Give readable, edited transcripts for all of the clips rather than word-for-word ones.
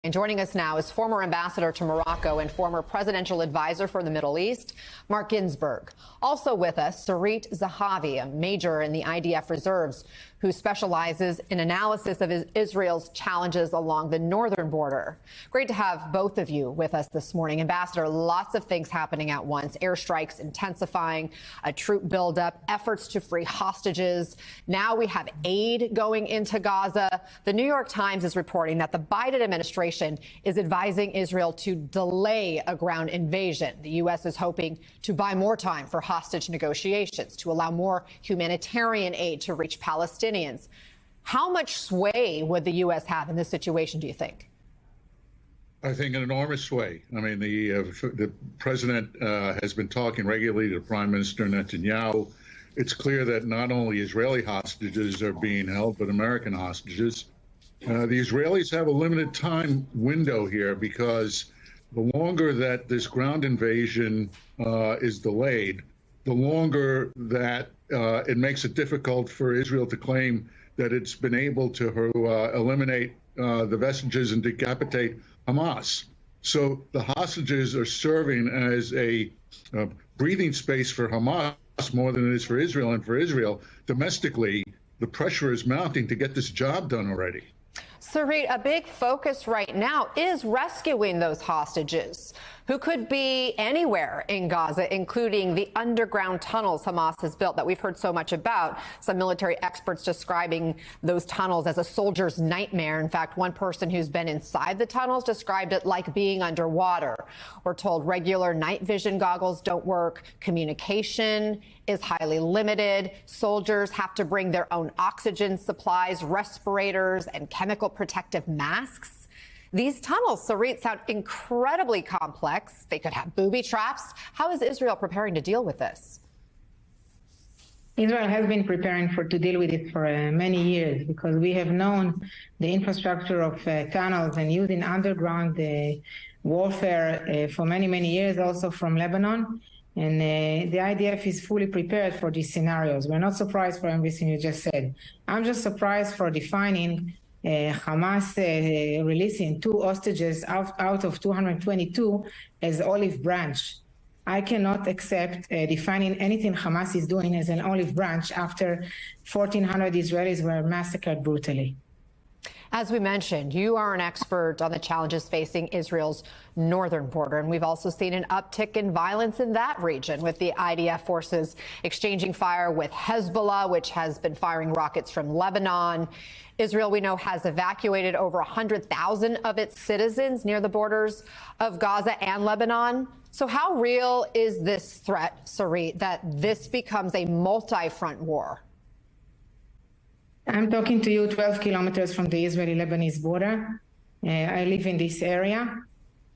And joining us now is former ambassador to Morocco and former presidential advisor for the Middle East, Mark Ginsburg. Also with us, Sarit Zahavi, a major in the IDF reserves, who specializes in analysis of Israel's challenges along the northern border. Great to have both of you with us this morning. Ambassador, lots of things happening at once. Airstrikes intensifying, a troop buildup, efforts to free hostages. Now we have aid going into Gaza. The New York Times is reporting that the Biden administration is advising Israel to delay a ground invasion. The U.S. is hoping to buy more time for hostage negotiations, to allow more humanitarian aid to reach Palestinians. How much sway would the U.S. have in this situation, do you think? I think an enormous sway. I mean, the president has been talking regularly to Prime Minister Netanyahu. It's clear that not only Israeli hostages are being held, but American hostages. The Israelis have a limited time window here because the longer that this ground invasion is delayed, the longer that it makes it difficult for Israel to claim that it's been able to eliminate the vestiges and decapitate Hamas. So the hostages are serving as a breathing space for Hamas more than it is for Israel. And for Israel, domestically, the pressure is mounting to get this job done already. Sarit, a big focus right now is rescuing those hostages who could be anywhere in Gaza, including the underground tunnels Hamas has built that we've heard so much about. Some military experts describing those tunnels as a soldier's nightmare. In fact, one person who's been inside the tunnels described it like being underwater. We're told regular night vision goggles don't work. Communication is highly limited. Soldiers have to bring their own oxygen supplies, respirators, and chemical protective masks. These tunnels, Sarit, sound incredibly complex. They could have booby traps. How is Israel preparing to deal with this? Israel has been preparing to deal with it for many years because we have known the infrastructure of tunnels and using underground warfare for many, many years, also from Lebanon. And the IDF is fully prepared for these scenarios. We're not surprised for everything you just said. I'm just surprised for defining Hamas releasing 2 hostages out of 222 as olive branch. I cannot accept defining anything Hamas is doing as an olive branch after 1,400 Israelis were massacred brutally. As we mentioned, you are an expert on the challenges facing Israel's northern border, and we've also seen an uptick in violence in that region with the IDF forces exchanging fire with Hezbollah, which has been firing rockets from Lebanon. Israel, we know, has evacuated over 100,000 of its citizens near the borders of Gaza and Lebanon. So how real is this threat, Sarit, that this becomes a multi-front war? I'm talking to you 12 kilometers from the Israeli-Lebanese border. I live in this area.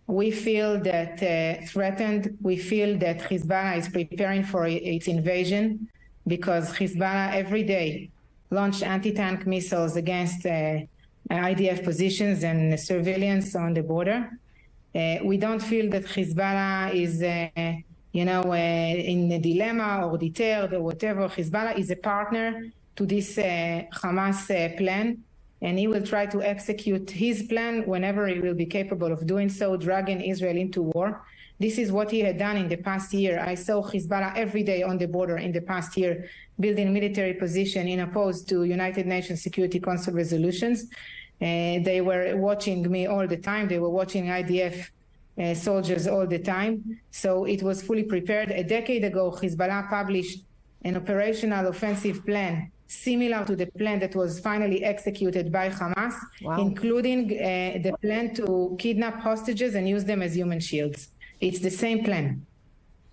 We feel that threatened. We feel that Hezbollah is preparing for its invasion because Hezbollah every day launched anti-tank missiles against IDF positions and civilians on the border. We don't feel that Hezbollah is, in a dilemma or deterred or whatever. Hezbollah is a partner to this Hamas plan, and he will try to execute his plan whenever he will be capable of doing so, dragging Israel into war. This is what he had done in the past year. I saw Hezbollah every day on the border in the past year, building military position in opposed to United Nations Security Council resolutions. They were watching me all the time. They were watching IDF soldiers all the time. So it was fully prepared. A decade ago, Hezbollah published an operational offensive plan similar to the plan that was finally executed by Hamas, including the plan to kidnap hostages and use them as human shields. It's the same plan.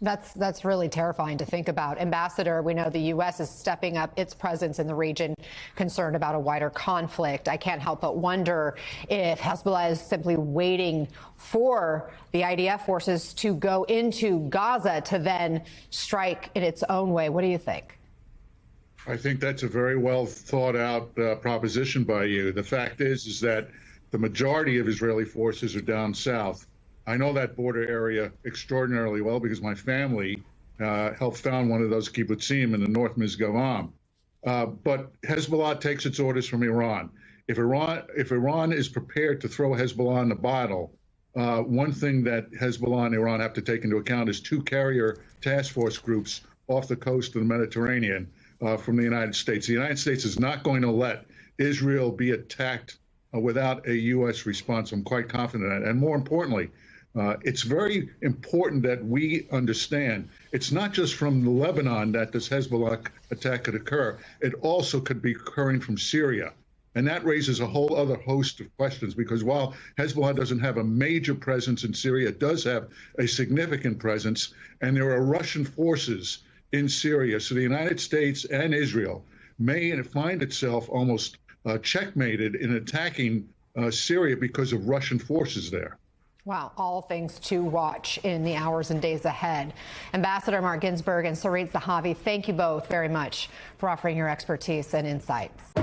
That's really terrifying to think about. Ambassador, we know the U.S. is stepping up its presence in the region, concerned about a wider conflict. I can't help but wonder if Hezbollah is simply waiting for the IDF forces to go into Gaza to then strike in its own way. What do you think? I think that's a very well thought out proposition by you. The fact is that the majority of Israeli forces are down south. I know that border area extraordinarily well because my family helped found one of those kibbutzim in the North Mizgavam. But Hezbollah takes its orders from Iran. If Iran is prepared to throw Hezbollah in the bottle, one thing that Hezbollah and Iran have to take into account is 2 carrier task force groups off the coast of the Mediterranean from the United States. The United States is not going to let Israel be attacked without a U.S. response. I'm quite confident in that. And more importantly, it's very important that we understand it's not just from Lebanon that this Hezbollah attack could occur. It also could be occurring from Syria. And that raises a whole other host of questions, because while Hezbollah doesn't have a major presence in Syria, it does have a significant presence, and there are Russian forces in Syria. So the United States and Israel may find itself almost checkmated in attacking Syria because of Russian forces there. Wow, all things to watch in the hours and days ahead. Ambassador Mark Ginsburg and Sarit Zahavi, thank you both very much for offering your expertise and insights.